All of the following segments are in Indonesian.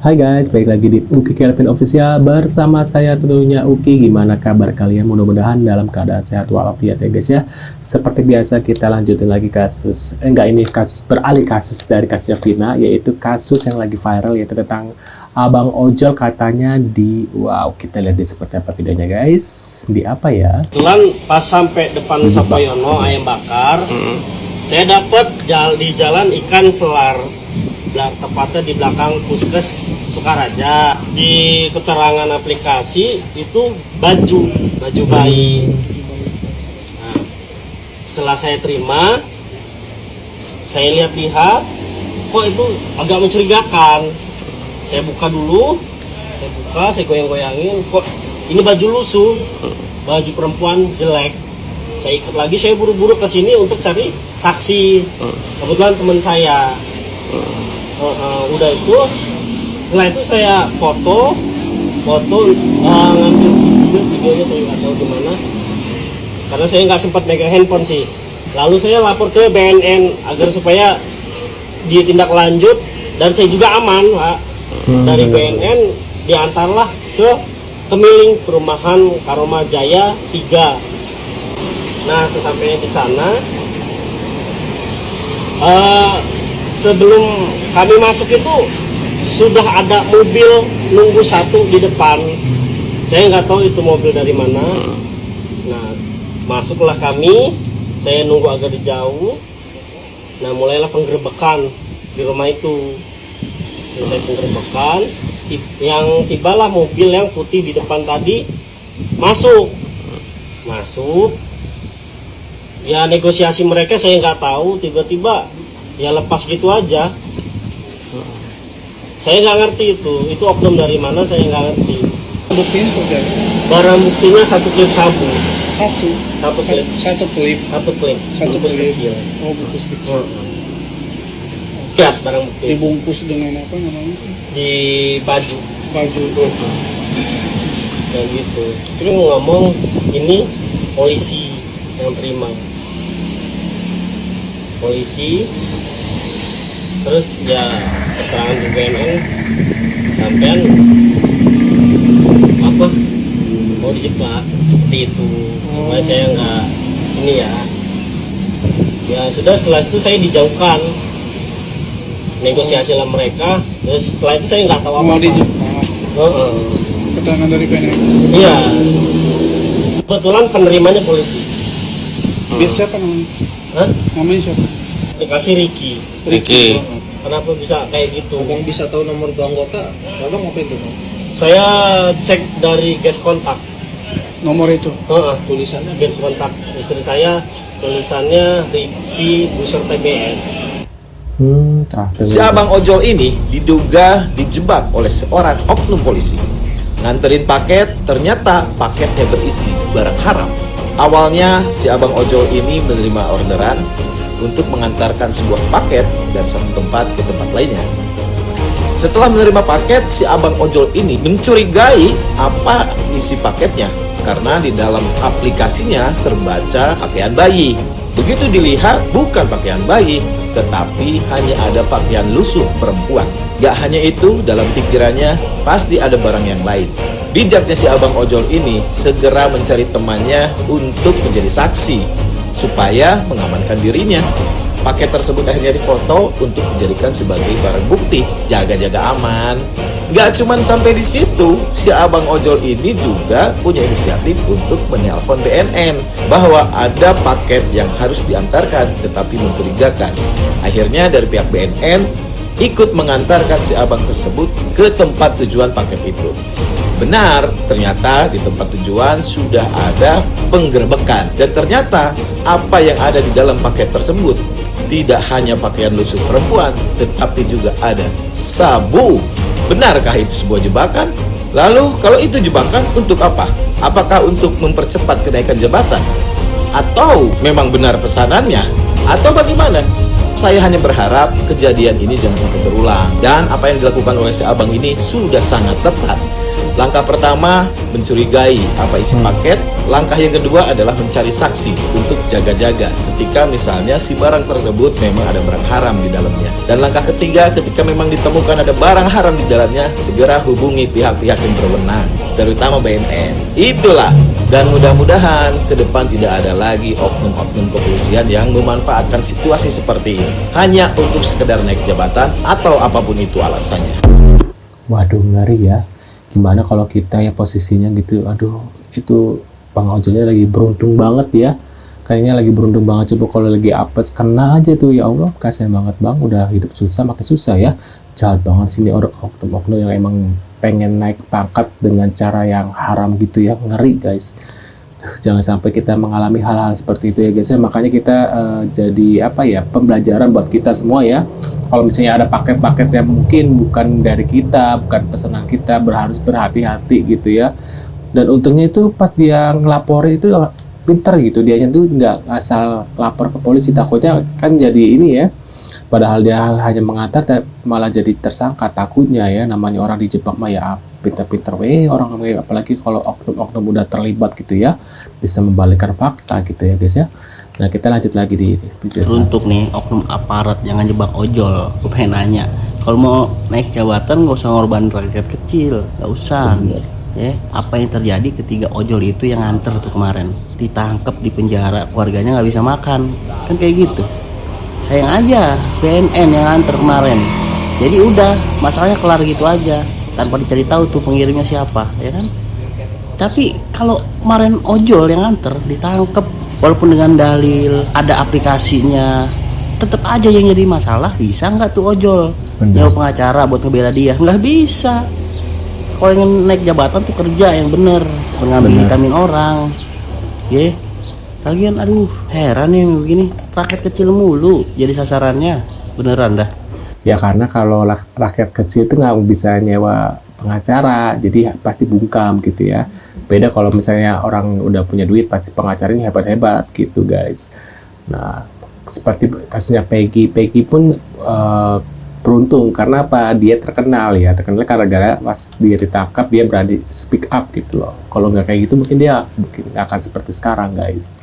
Hai guys, balik lagi di Uki Kelvin Official bersama saya tentunya Uki. Gimana kabar kalian? Mudah-mudahan dalam keadaan sehat walafiat ya guys ya. Seperti biasa kita lanjutin lagi kasus, kasus beralih kasus dari kasusnya Vina, yaitu kasus yang lagi viral yaitu tentang Abang Ojol katanya kita lihat di seperti apa videonya guys. Di apa ya? Kebetulan pas sampai depan Sapoyono ayam bakar, saya dapat di jalan ikan selar. Tepatnya di belakang Puskes Sukaraja. Di keterangan aplikasi itu baju bayi. Nah, setelah saya terima, saya lihat-lihat, kok itu agak mencurigakan. Saya buka dulu, saya goyang-goyangin, kok ini baju lusuh, baju perempuan jelek. Saya ikut lagi, saya buru-buru ke sini untuk cari saksi. Kebetulan teman saya. Udah itu, setelah itu saya foto ngambil videonya, saya nggak tahu gimana karena saya nggak sempat megang handphone sih. Lalu saya lapor ke BNN agar supaya ditindak lanjut dan saya juga aman, Pak. Dari BNN diantarlah ke Kemiling Perumahan Karoma Jaya 3. Nah, sesampainya di sana, sebelum kami masuk itu sudah ada mobil nunggu satu di depan. Saya nggak tahu itu mobil dari mana. Nah, masuklah kami. Saya nunggu agak jauh. Nah, mulailah penggerebekan di rumah itu. Selesai penggerebekan, yang tibalah mobil yang putih di depan tadi masuk. Ya negosiasi mereka saya nggak tahu. Tiba-tiba ya lepas gitu aja. Saya nggak ngerti itu oknum dari mana, saya nggak ngerti. Buktinya seperti apa? Barang buktinya satu klip sabu. Satu klip. Bungkus klip. kecil. Oh, bungkus kecil. Ya, barang bukti. Dibungkus dengan apa namanya? Di baju. Baju. Kayak gitu. Terus ngomong ini polisi yang terima. Polisi. Terus ya keterangan di BNN sampean apa mau dijebak seperti itu supaya saya nggak ini ya sudah. Setelah itu saya dijauhkan, negosiasi lah mereka. Terus setelah itu saya nggak tahu apa-apa. Mau dijebak. Keterangan dari BNN. Iya, kebetulan penerimanya polisi. Biasa siapa namanya? Hah? Namanya siapa? Dikasih Ricky. Kenapa bisa kayak gitu? Abang bisa tahu nomor itu anggota, abang ngapain tuh? Saya cek dari get kontak. Nomor itu. Tulisannya get kontak istri saya, tulisannya Ricky Buser TBS. Si Abang Ojol ini diduga dijebak oleh seorang oknum polisi. Nganterin paket, ternyata paketnya berisi barang haram. Awalnya si Abang Ojol ini menerima orderan untuk mengantarkan sebuah paket dari satu tempat ke tempat lainnya. Setelah menerima paket, si Abang Ojol ini mencurigai apa isi paketnya karena di dalam aplikasinya terbaca pakaian bayi. Begitu dilihat, bukan pakaian bayi, tetapi hanya ada pakaian lusuh perempuan. Gak hanya itu, dalam pikirannya pasti ada barang yang lain. Bijaknya si Abang Ojol ini segera mencari temannya untuk menjadi saksi supaya mengamankan dirinya. Paket tersebut akhirnya difoto untuk dijadikan sebagai barang bukti. Jaga-jaga aman. Gak cuman sampai di situ, si Abang Ojol ini juga punya inisiatif untuk menelpon BNN bahwa ada paket yang harus diantarkan tetapi mencurigakan. Akhirnya dari pihak BNN ikut mengantarkan si abang tersebut ke tempat tujuan paket itu. Benar, ternyata di tempat tujuan sudah ada penggerebekan. Dan ternyata apa yang ada di dalam paket tersebut tidak hanya pakaian lusuh perempuan, tetapi juga ada sabu. Benarkah itu sebuah jebakan? Lalu kalau itu jebakan untuk apa? Apakah untuk mempercepat kenaikan jabatan? Atau memang benar pesanannya? Atau bagaimana? Saya hanya berharap kejadian ini jangan sampai terulang. Dan apa yang dilakukan oleh si abang ini sudah sangat tepat. Langkah pertama, mencurigai apa isi paket. Langkah yang kedua adalah mencari saksi untuk jaga-jaga ketika misalnya si barang tersebut memang ada barang haram di dalamnya. Dan langkah ketiga, ketika memang ditemukan ada barang haram di dalamnya, segera hubungi pihak-pihak yang berwenang, terutama BNN. Itulah. Dan mudah-mudahan ke depan tidak ada lagi oknum-oknum kepolisian yang memanfaatkan situasi seperti ini hanya untuk sekedar naik jabatan atau apapun itu alasannya. Waduh, ngeri ya. Gimana kalau kita ya posisinya gitu, aduh, itu Bang Ojolnya lagi beruntung banget ya. Kayaknya lagi beruntung banget, coba kalau lagi apes kena aja tuh, ya Allah, kasihan banget Bang, udah hidup susah makin susah ya. Jahat banget sini orang oknum-oknum yang emang pengen naik pangkat dengan cara yang haram gitu ya, ngeri guys. Jangan sampai kita mengalami hal-hal seperti itu ya guys ya. Makanya kita jadi apa ya, pembelajaran buat kita semua ya. Kalau misalnya ada paket-paket yang mungkin bukan dari kita, bukan pesanan kita, harus berhati-hati gitu ya. Dan untungnya itu pas dia ngelaporin itu pinter gitu, dianya tuh nggak asal lapor ke polisi, takutnya kan jadi ini ya. Padahal dia hanya mengantar, malah jadi tersangka. Takutnya ya, namanya orang dijebak mah ya pinter-pinter orang, apalagi kalau oknum-oknum udah terlibat gitu ya, bisa membalikkan fakta gitu ya guys ya. Nah, kita lanjut lagi di video Untuk nih oknum aparat jangan jebak ojol. Gue pengen nanya, kalau mau naik jabatan nggak usah ngorbanin rakyat kecil, nggak usah. Ya, apa yang terjadi ketika ojol itu yang nganter tuh kemarin ditangkap di penjara, keluarganya nggak bisa makan, kan kayak gitu. Sayang aja BNN yang nganter kemarin. Jadi udah masalahnya kelar gitu aja, tanpa dicari tahu tuh pengirimnya siapa, ya kan? Tapi kalau kemarin ojol yang nganter ditangkap, walaupun dengan dalil ada aplikasinya, tetap aja yang jadi masalah. Bisa nggak tuh ojol nyewa pengacara buat ngebela dia? Nggak bisa. Kalau yang naik jabatan tuh kerja yang bener, mengambil vitamin orang, ya. Lagian aduh heran nih begini, rakyat kecil mulu jadi sasarannya, beneran dah. Ya karena kalau rakyat kecil itu nggak bisa nyewa pengacara, jadi pasti bungkam gitu ya. Beda kalau misalnya orang udah punya duit, pasti pengacaranya hebat-hebat gitu guys. Nah, seperti kasusnya Peggy pun beruntung karena apa? Dia terkenal karena gara-gara pas dia ditangkap dia berani speak up gitu loh. Kalau nggak kayak gitu mungkin nggak akan seperti sekarang guys.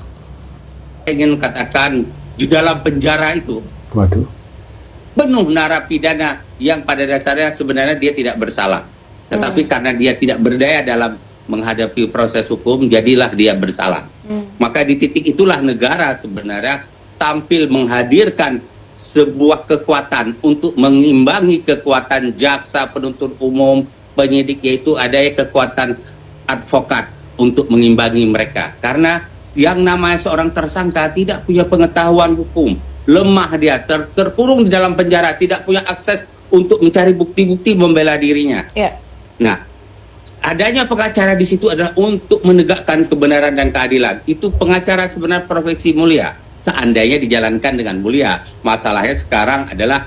Saya ingin katakan di dalam penjara itu, Waduh, penuh narapidana yang pada dasarnya sebenarnya dia tidak bersalah, tetapi karena dia tidak berdaya dalam menghadapi proses hukum, jadilah dia bersalah. Maka di titik itulah negara sebenarnya tampil menghadirkan sebuah kekuatan untuk mengimbangi kekuatan jaksa, penuntut umum, penyidik, yaitu adanya kekuatan advokat untuk mengimbangi mereka. Karena yang namanya seorang tersangka tidak punya pengetahuan hukum, lemah dia, terkurung di dalam penjara, tidak punya akses untuk mencari bukti-bukti membela dirinya. Nah, adanya pengacara di situ adalah untuk menegakkan kebenaran dan keadilan. Itu pengacara sebenarnya profesi mulia, seandainya dijalankan dengan mulia. Masalahnya sekarang adalah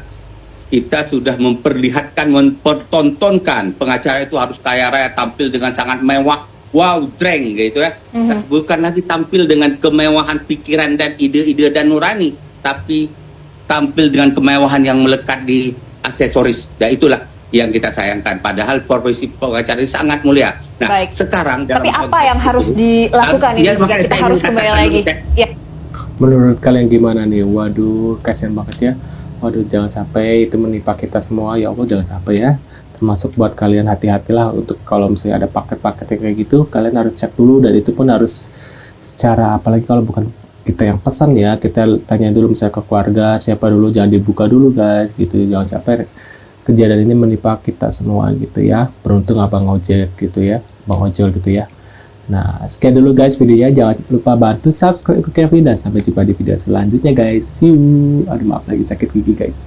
kita sudah memperlihatkan, mempertontonkan pengacara itu harus kaya raya, tampil dengan sangat mewah, wow, dreng gitu ya. Bukan lagi tampil dengan kemewahan pikiran dan ide-ide dan nurani, tapi tampil dengan kemewahan yang melekat di aksesoris. Ya itulah yang kita sayangkan. Padahal profesi pengacara ini sangat mulia. Nah, baik. Sekarang tapi apa yang harus dilakukan ini jika kita harus kembali lagi? Ya. Menurut kalian gimana nih? Waduh, kasihan banget ya. Waduh, jangan sampai itu menimpa kita semua. Ya Allah, jangan sampai ya. Termasuk buat kalian, hati-hatilah untuk kalau misalnya ada paket-paket yang kayak gitu, kalian harus cek dulu, dan itu pun harus secara, apalagi kalau bukan kita yang pesan ya, kita tanya dulu misalnya ke keluarga, siapa dulu, jangan dibuka dulu guys gitu. Jangan sampai kejadian ini menimpa kita semua gitu ya. Beruntung abang ojek gitu ya, bang ojol gitu ya. Nah, sekian dulu guys videonya. Jangan lupa bantu subscribe ke Kevin, dan sampai jumpa di video selanjutnya guys. See you. Aduh, maaf lagi sakit gigi guys.